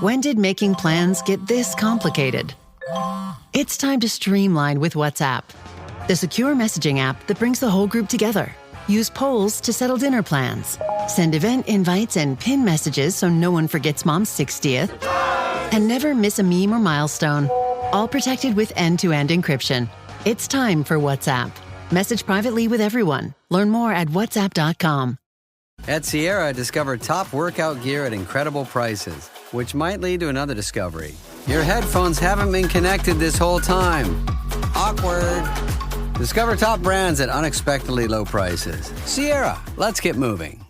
When did making plans get this complicated? It's time to streamline with WhatsApp, the secure messaging app that brings the whole group together. Use polls to settle dinner plans. Send event invites and pin messages so no one forgets Mom's 60th. And never miss a meme or milestone. All protected with end-to-end encryption. It's time for WhatsApp. Message privately with everyone. Learn more at whatsapp.com. At Sierra, discover top workout gear at incredible prices, which might lead to another discovery. Your headphones haven't been connected this whole time. Awkward. Discover top brands at unexpectedly low prices. Sierra, let's get moving.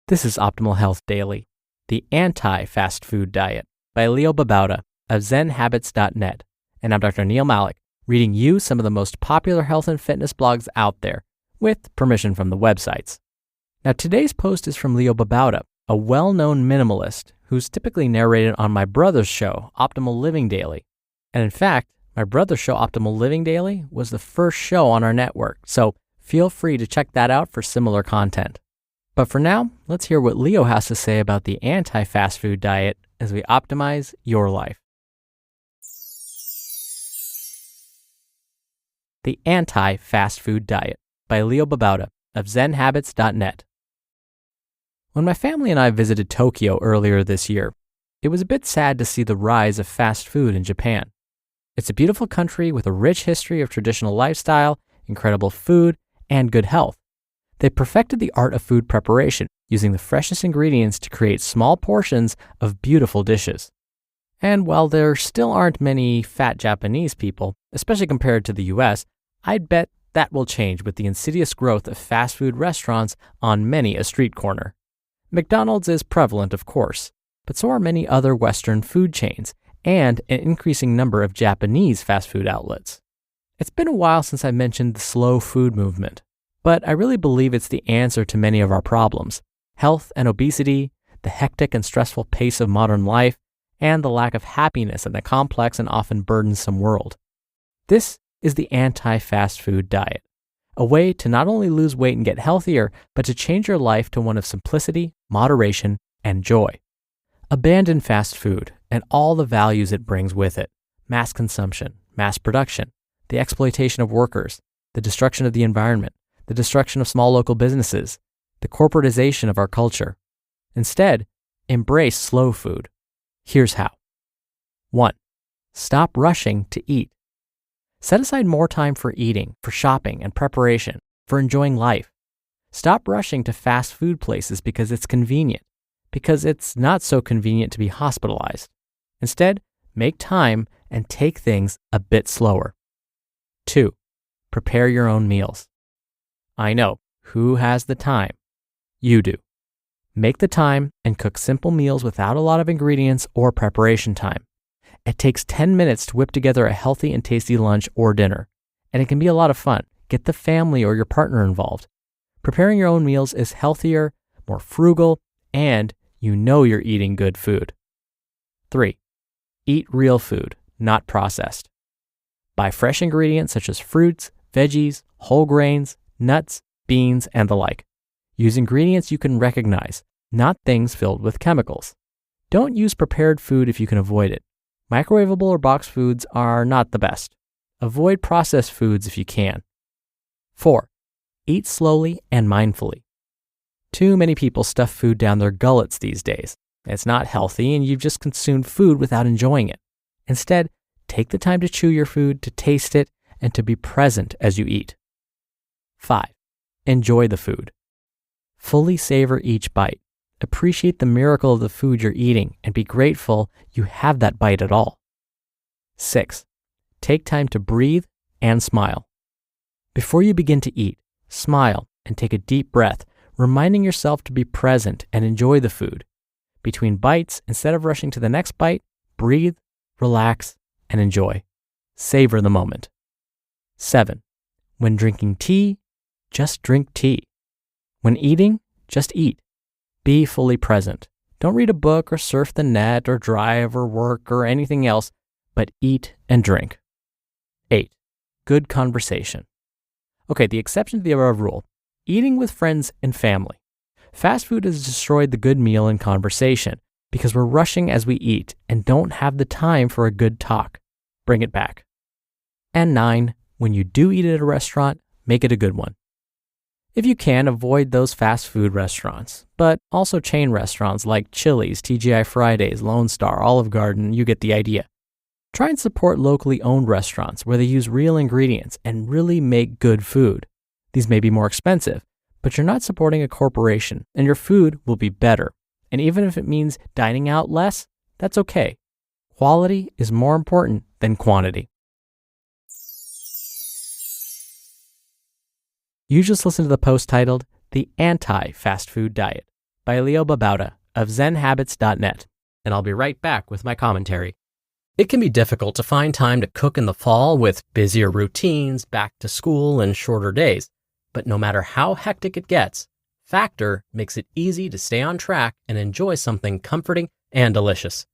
This is Optimal Health Daily, the anti-fast food diet by Leo Babauta of zenhabits.net. And I'm Dr. Neil Malik, reading you some of the most popular health and fitness blogs out there, with permission from the websites. Now, today's post is from Leo Babauta, a well-known minimalist who's typically narrated on my brother's show, Optimal Living Daily. And in fact, my brother's show, Optimal Living Daily, was the first show on our network, so feel free to check that out for similar content. But for now, let's hear what Leo has to say about the anti-fast food diet as we optimize your life. The Anti-Fast Food Diet by Leo Babauta of zenhabits.net. When my family and I visited Tokyo earlier this year, it was a bit sad to see the rise of fast food in Japan. It's a beautiful country with a rich history of traditional lifestyle, incredible food, and good health. They perfected the art of food preparation, using the freshest ingredients to create small portions of beautiful dishes. And while there still aren't many fat Japanese people, especially compared to the US, I'd bet that will change with the insidious growth of fast food restaurants on many a street corner. McDonald's is prevalent, of course, but so are many other Western food chains, and an increasing number of Japanese fast food outlets. It's been a while since I mentioned the slow food movement, but I really believe it's the answer to many of our problems: health and obesity, the hectic and stressful pace of modern life, and the lack of happiness in a complex and often burdensome world. This is the anti-fast food diet, a way to not only lose weight and get healthier, but to change your life to one of simplicity, moderation, and joy. Abandon fast food and all the values it brings with it: mass consumption, mass production, the exploitation of workers, the destruction of the environment, the destruction of small local businesses, the corporatization of our culture. Instead, embrace slow food. Here's how. 1. Stop rushing to eat. Set aside more time for eating, for shopping and preparation, for enjoying life. Stop rushing to fast food places because it's convenient, because it's not so convenient to be hospitalized. Instead, make time and take things a bit slower. 2. Prepare your own meals. I know, who has the time? You do. Make the time and cook simple meals without a lot of ingredients or preparation time. It takes 10 minutes to whip together a healthy and tasty lunch or dinner, and it can be a lot of fun. Get the family or your partner involved. Preparing your own meals is healthier, more frugal, and you know you're eating good food. 3. Eat real food, not processed. Buy fresh ingredients such as fruits, veggies, whole grains, nuts, beans, and the like. Use ingredients you can recognize, not things filled with chemicals. Don't use prepared food if you can avoid it. Microwavable or boxed foods are not the best. Avoid processed foods if you can. 4. Eat slowly and mindfully. Too many people stuff food down their gullets these days. It's not healthy, and you've just consumed food without enjoying it. Instead, take the time to chew your food, to taste it, and to be present as you eat. 5. Enjoy the food. Fully savor each bite. Appreciate the miracle of the food you're eating and be grateful you have that bite at all. 6. Take time to breathe and smile. Before you begin to eat, smile and take a deep breath, reminding yourself to be present and enjoy the food. Between bites, instead of rushing to the next bite, breathe, relax, and enjoy. Savor the moment. 7. When drinking tea, just drink tea. When eating, just eat. Be fully present. Don't read a book or surf the net or drive or work or anything else, but eat and drink. 8. Good conversation. Okay, the exception to the above rule: eating with friends and family. Fast food has destroyed the good meal and conversation, because we're rushing as we eat and don't have the time for a good talk. Bring it back. And 9, when you do eat at a restaurant, make it a good one. If you can, avoid those fast food restaurants, but also chain restaurants like Chili's, TGI Fridays, Lone Star, Olive Garden, you get the idea. Try and support locally owned restaurants where they use real ingredients and really make good food. These may be more expensive, but you're not supporting a corporation and your food will be better. And even if it means dining out less, that's okay. Quality is more important than quantity. You just listened to the post titled The Anti-Fast Food Diet by Leo Babauta of zenhabits.net, and I'll be right back with my commentary. It can be difficult to find time to cook in the fall with busier routines, back to school, and shorter days. But no matter how hectic it gets, Factor makes it easy to stay on track and enjoy something comforting and delicious.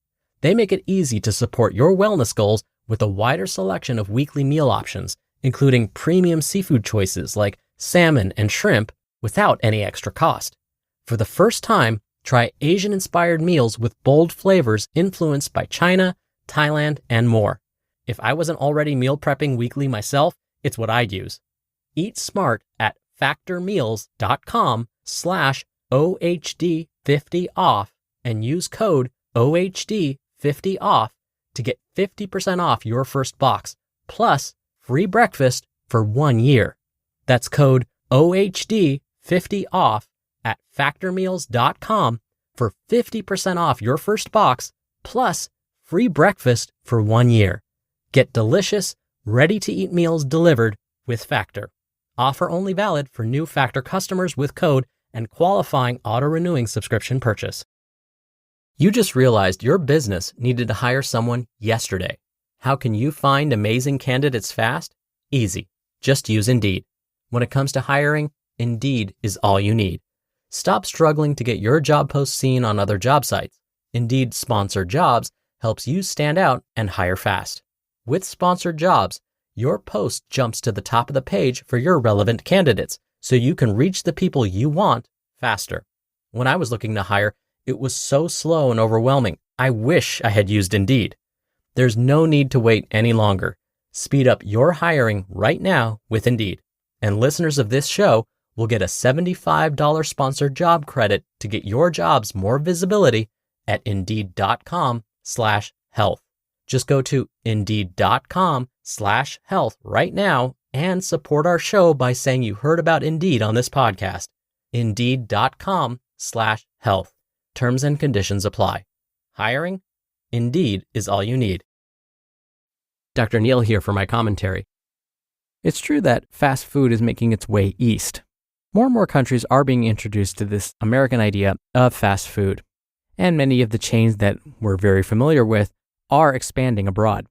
They make it easy to support your wellness goals with a wider selection of weekly meal options, including premium seafood choices like salmon and shrimp without any extra cost. For the first time, try Asian-inspired meals with bold flavors influenced by China, Thailand, and more. If I wasn't already meal prepping weekly myself, it's what I'd use. Eat smart at factormeals.com/OHD50off and use code OHD50off to get 50% off your first box, plus free breakfast for 1 year. That's code OHD50off at factormeals.com for 50% off your first box, plus free breakfast for 1 year. Get delicious, ready-to-eat meals delivered with Factor. Offer only valid for new Factor customers with code and qualifying auto-renewing subscription purchase. You just realized your business needed to hire someone yesterday. How can you find amazing candidates fast? Easy. Just use Indeed. When it comes to hiring, Indeed is all you need. Stop struggling to get your job post seen on other job sites. Indeed Sponsored Jobs helps you stand out and hire fast. With Sponsored Jobs, your post jumps to the top of the page for your relevant candidates, so you can reach the people you want faster. When I was looking to hire, it was so slow and overwhelming. I wish I had used Indeed. There's no need to wait any longer. Speed up your hiring right now with Indeed. And listeners of this show will get a $75 sponsored job credit to get your jobs more visibility at Indeed.com/health. Just go to Indeed.com/health right now and support our show by saying you heard about Indeed on this podcast. Indeed.com/health. Terms and conditions apply. Hiring? Indeed is all you need. Dr. Neil here for my commentary. It's true that fast food is making its way east. More and more countries are being introduced to this American idea of fast food, and many of the chains that we're very familiar with are expanding abroad.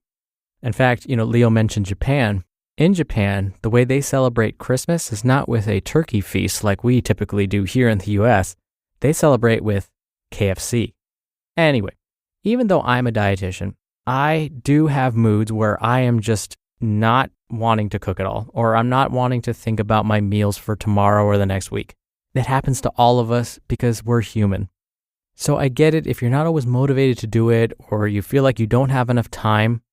In fact, Leo mentioned Japan. In Japan, the way they celebrate Christmas is not with a turkey feast like we typically do here in the US. They celebrate with KFC. Anyway, even though I'm a dietitian, I do have moods where I am just not wanting to cook at all, or I'm not wanting to think about my meals for tomorrow or the next week. That happens to all of us because we're human. So I get it if you're not always motivated to do it, or you feel like you don't have enough time.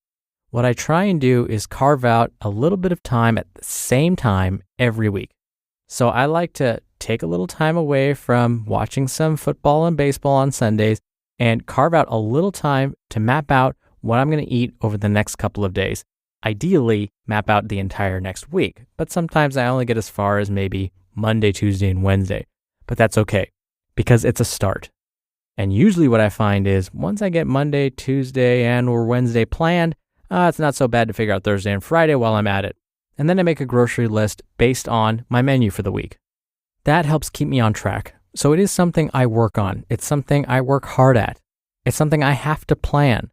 What I try and do is carve out a little bit of time at the same time every week. So I like to take a little time away from watching some football and baseball on Sundays and carve out a little time to map out what I'm going to eat over the next couple of days. Ideally, map out the entire next week, but sometimes I only get as far as maybe Monday, Tuesday, and Wednesday. But that's okay, because it's a start. And usually what I find is once I get Monday, Tuesday, and or Wednesday planned, it's not so bad to figure out Thursday and Friday while I'm at it. And then I make a grocery list based on my menu for the week. That helps keep me on track. So it is something I work on. It's something I work hard at. It's something I have to plan.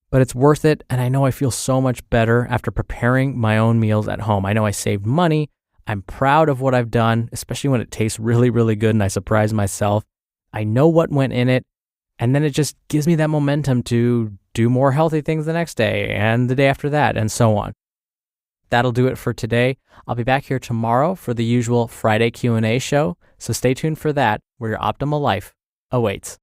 But it's worth it, and I know I feel so much better after preparing my own meals at home. I know I saved money. I'm proud of what I've done, especially when it tastes really, really good and I surprise myself. I know what went in it, and then it just gives me that momentum to do more healthy things the next day and the day after that, and so on. That'll do it for today. I'll be back here tomorrow for the usual Friday Q&A show, so stay tuned for that, where your optimal life awaits.